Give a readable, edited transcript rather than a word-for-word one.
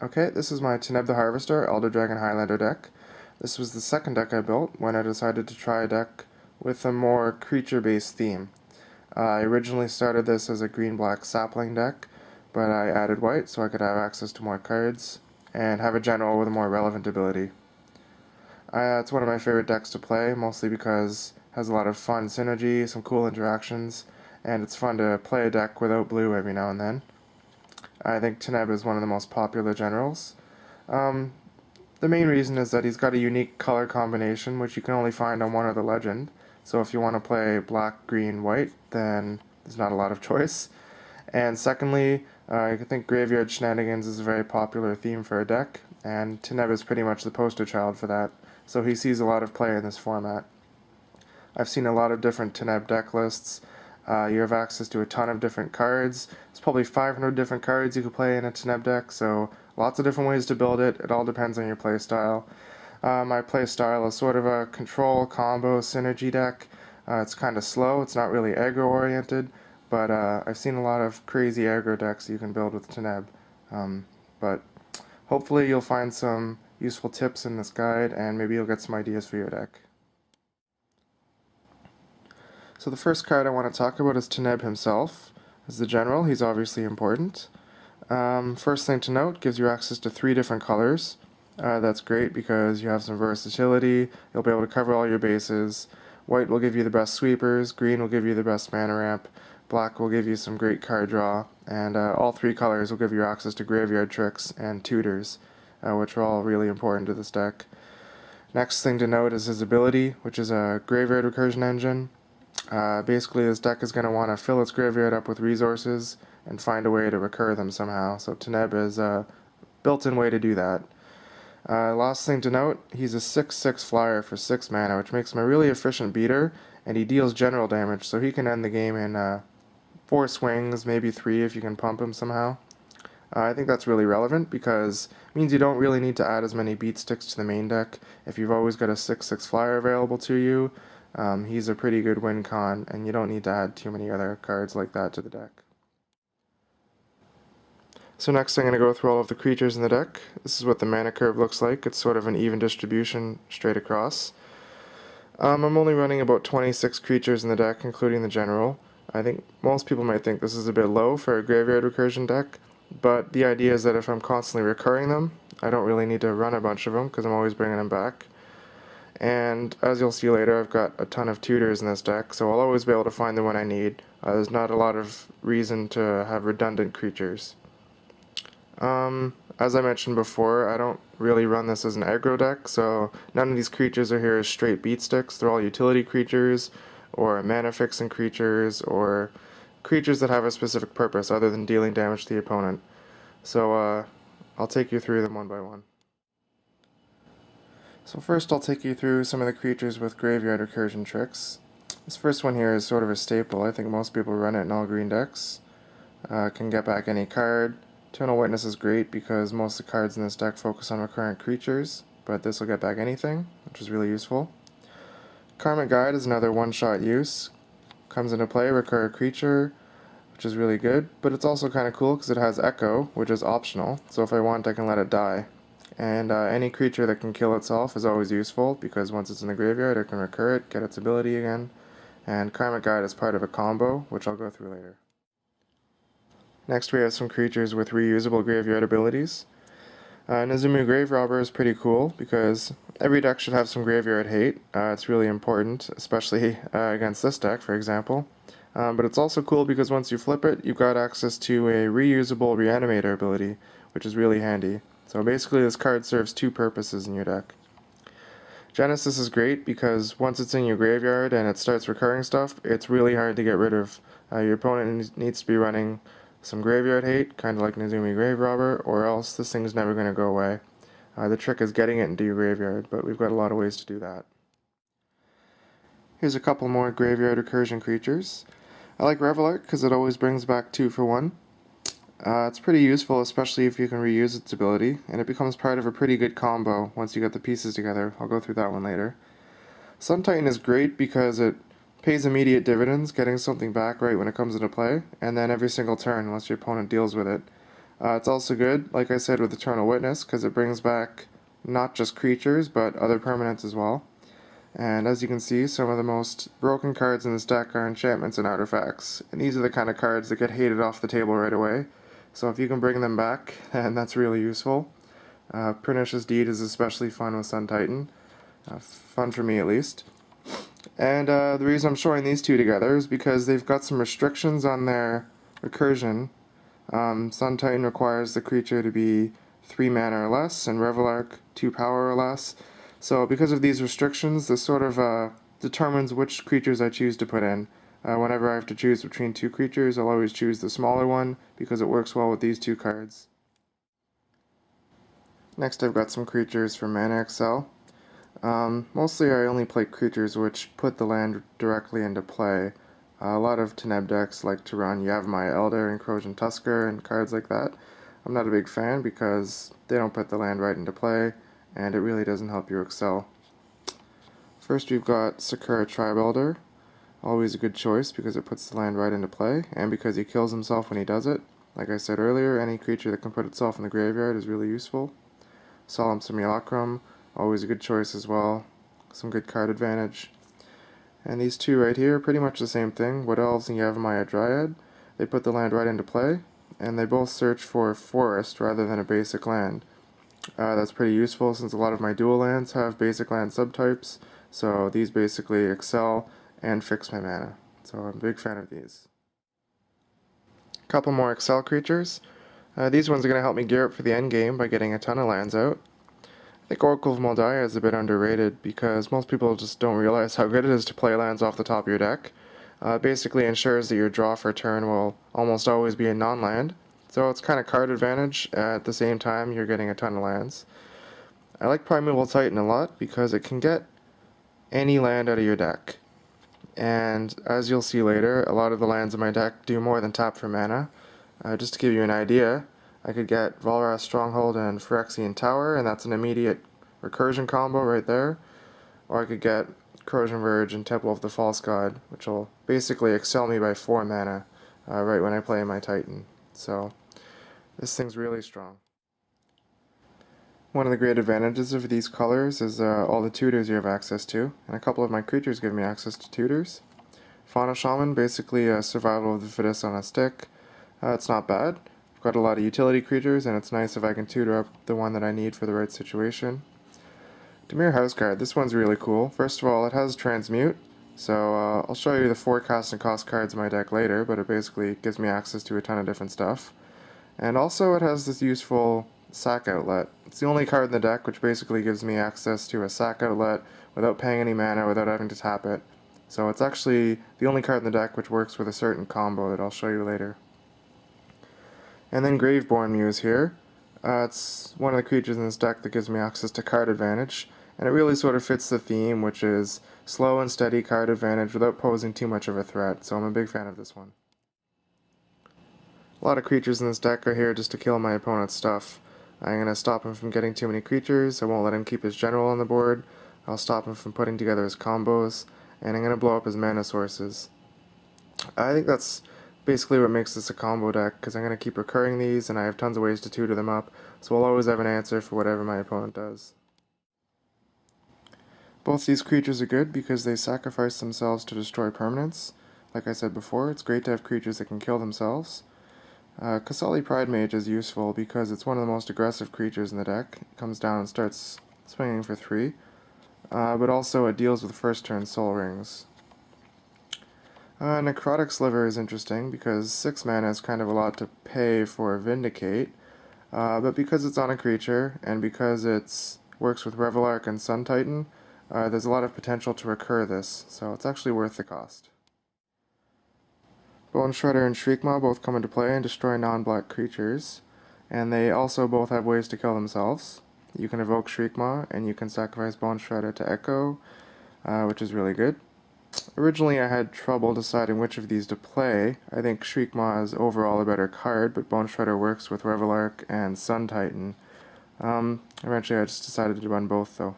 Okay, this is my Teneb the Harvester Elder Dragon Highlander deck. This was the second deck I built when I decided to try a deck with a more creature-based theme. I originally started this as a green-black sapling deck, but I added white so I could have access to more cards and have a general with a more relevant ability. It's one of my favorite decks to play, mostly because it has a lot of fun synergy, some cool interactions, and it's fun to play a deck without blue every now and then. I think Teneb is one of the most popular generals. The main reason is that he's got a unique color combination which you can only find on one other legend. So if you want to play black, green, white, then there's not a lot of choice. And secondly, I think Graveyard Shenanigans is a very popular theme for a deck, and Teneb is pretty much the poster child for that, so he sees a lot of play in this format. I've seen a lot of different Teneb deck lists. You have access to a ton of different cards. There's probably 500 different cards you could play in a Teneb deck, so lots of different ways to build it. It all depends on your playstyle. My playstyle is sort of a control, combo, synergy deck. It's kind of slow, it's not really aggro oriented, but I've seen a lot of crazy aggro decks you can build with Teneb. But hopefully you'll find some useful tips in this guide, and maybe you'll get some ideas for your deck. So the first card I want to talk about is Teneb himself. As the general, he's obviously important. First thing to note, gives you access to 3 different colors. That's great because you have some versatility, you'll be able to cover all your bases. White will give you the best sweepers, green will give you the best mana ramp, black will give you some great card draw, and all 3 colors will give you access to graveyard tricks and tutors, which are all really important to this deck. Next thing to note is his ability, which is a graveyard recursion engine. Basically, this deck is going to want to fill its graveyard up with resources and find a way to recur them somehow, so Teneb is a built-in way to do that. Last thing to note, he's a 6/6 flyer for 6 mana, which makes him a really efficient beater, and he deals general damage, so he can end the game in 4 swings, maybe 3 if you can pump him somehow. I think that's really relevant because it means you don't really need to add as many beat sticks to the main deck. If you've always got a 6/6 flyer available to you, he's a pretty good win con, and you don't need to add too many other cards like that to the deck. So next I'm going to go through all of the creatures in the deck. This is what the mana curve looks like. It's sort of an even distribution straight across. I'm only running about 26 creatures in the deck, including the general. I think most people might think this is a bit low for a graveyard recursion deck, but the idea is that if I'm constantly recurring them, I don't really need to run a bunch of them because I'm always bringing them back. And as you'll see later, I've got a ton of tutors in this deck, so I'll always be able to find the one I need. There's not a lot of reason to have redundant creatures. As I mentioned before, I don't really run this as an aggro deck, so none of these creatures are here as straight beat sticks. They're all utility creatures, or mana fixing creatures, or creatures that have a specific purpose other than dealing damage to the opponent. So I'll take you through them one by one. So first I'll take you through some of the creatures with graveyard recursion tricks. This first one here is sort of a staple. I think most people run it in all green decks. Can get back any card. Eternal Witness is great because most of the cards in this deck focus on recurrent creatures, but this will get back anything, which is really useful. Karmic Guide is another one-shot use. Comes into play, recur a creature, which is really good, but it's also kind of cool because it has Echo, which is optional, so if I want I can let it die. And any creature that can kill itself is always useful because once it's in the graveyard it can recur it, get its ability again, and Karmic Guide is part of a combo, which I'll go through later. Next we have some creatures with reusable graveyard abilities. Nezumi Graverobber is pretty cool because every deck should have some graveyard hate. It's really important, especially against this deck, for example. But it's also cool because once you flip it, you've got access to a reusable reanimator ability, which is really handy. So basically this card serves 2 purposes in your deck. Genesis is great because once it's in your graveyard and it starts recurring stuff, it's really hard to get rid of. Your opponent needs to be running some graveyard hate, kind of like Nezumi Graverobber, or else this thing's never going to go away. The trick is getting it into your graveyard, but we've got a lot of ways to do that. Here's a couple more graveyard recursion creatures. I like Reveillark because it always brings back 2 for 1. It's pretty useful, especially if you can reuse its ability, and it becomes part of a pretty good combo once you get the pieces together. I'll go through that one later. Sun Titan is great because it pays immediate dividends, getting something back right when it comes into play, and then every single turn unless your opponent deals with it. It's also good, like I said, with Eternal Witness, because it brings back not just creatures, but other permanents as well. And as you can see, some of the most broken cards in this deck are enchantments and artifacts, and these are the kind of cards that get hated off the table right away. So if you can bring them back, then that's really useful. Pernicious Deed is especially fun with Sun Titan. Fun for me, at least. And the reason I'm showing these two together is because they've got some restrictions on their recursion. Sun Titan requires the creature to be 3 mana or less, and Reveillark 2 power or less. So because of these restrictions, this sort of determines which creatures I choose to put in. Whenever I have to choose between two creatures, I'll always choose the smaller one, because it works well with these two cards. Next I've got some creatures from Mana XL. Mostly I only play creatures which put the land directly into play. A lot of Teneb decks like to run Yavimaya Elder and Corrosion Tusker and cards like that. I'm not a big fan because they don't put the land right into play, and it really doesn't help you excel. First we've got Sakura-Tribe Elder. Always a good choice because it puts the land right into play, and because he kills himself when he does it. Like I said earlier, any creature that can put itself in the graveyard is really useful. Solemn Simulacrum, always a good choice as well. Some good card advantage. And these two right here are pretty much the same thing. Wood Elves and Yavimaya Dryad. They put the land right into play, and they both search for a forest rather than a basic land. That's pretty useful since a lot of my dual lands have basic land subtypes, so these basically excel and fix my mana. So I'm a big fan of these. A couple more excel creatures. These ones are going to help me gear up for the end game by getting a ton of lands out. I think Oracle of Mul Daya is a bit underrated because most people just don't realize how good it is to play lands off the top of your deck. Basically ensures that your draw for turn will almost always be a non-land, so it's kind of card advantage. At the same time, you're getting a ton of lands. I like Primeval Titan a lot because it can get any land out of your deck. And as you'll see later, a lot of the lands in my deck do more than tap for mana. Just to give you an idea, I could get Valras Stronghold and Phyrexian Tower, and that's an immediate recursion combo right there. Or I could get Corrosion Verge and Temple of the False God, which will basically excel me by 4 mana right when I play my Titan. So this thing's really strong. One of the great advantages of these colors is all the tutors you have access to, and a couple of my creatures give me access to tutors. Fauna Shaman, basically a survival of the fittest on a stick. It's not bad. I've got a lot of utility creatures, and it's nice if I can tutor up the one that I need for the right situation. Dimir Houseguard, this one's really cool. First of all, it has Transmute, so I'll show you the forecast and cost cards in my deck later, but it basically gives me access to a ton of different stuff. And also it has this useful sack outlet. It's the only card in the deck which basically gives me access to a sack outlet without paying any mana, without having to tap it. So it's actually the only card in the deck which works with a certain combo that I'll show you later. And then Graveborn Muse here. It's one of the creatures in this deck that gives me access to card advantage, and it really sort of fits the theme, which is slow and steady card advantage without posing too much of a threat, so I'm a big fan of this one. A lot of creatures in this deck are here just to kill my opponent's stuff. I'm going to stop him from getting too many creatures, I won't let him keep his general on the board, I'll stop him from putting together his combos, and I'm going to blow up his mana sources. I think that's basically what makes this a combo deck, because I'm going to keep recurring these, and I have tons of ways to tutor them up, so I'll always have an answer for whatever my opponent does. Both these creatures are good because they sacrifice themselves to destroy permanents. Like I said before, it's great to have creatures that can kill themselves. Qasali Pridemage is useful because it's one of the most aggressive creatures in the deck. It comes down and starts swinging for 3, but also it deals with first turn soul rings. Necrotic Sliver is interesting because 6 mana is kind of a lot to pay for Vindicate, but because it's on a creature and because it works with Reveillark and Sun Titan, there's a lot of potential to recur this, so it's actually worth the cost. Bone Shredder and Shriekmaw both come into play and destroy non-black creatures, and they also both have ways to kill themselves. You can evoke Shriekmaw, and you can sacrifice Bone Shredder to Echo, which is really good. Originally I had trouble deciding which of these to play. I think Shriekmaw is overall a better card, but Bone Shredder works with Reveillark and Sun Titan. Eventually I just decided to run both though.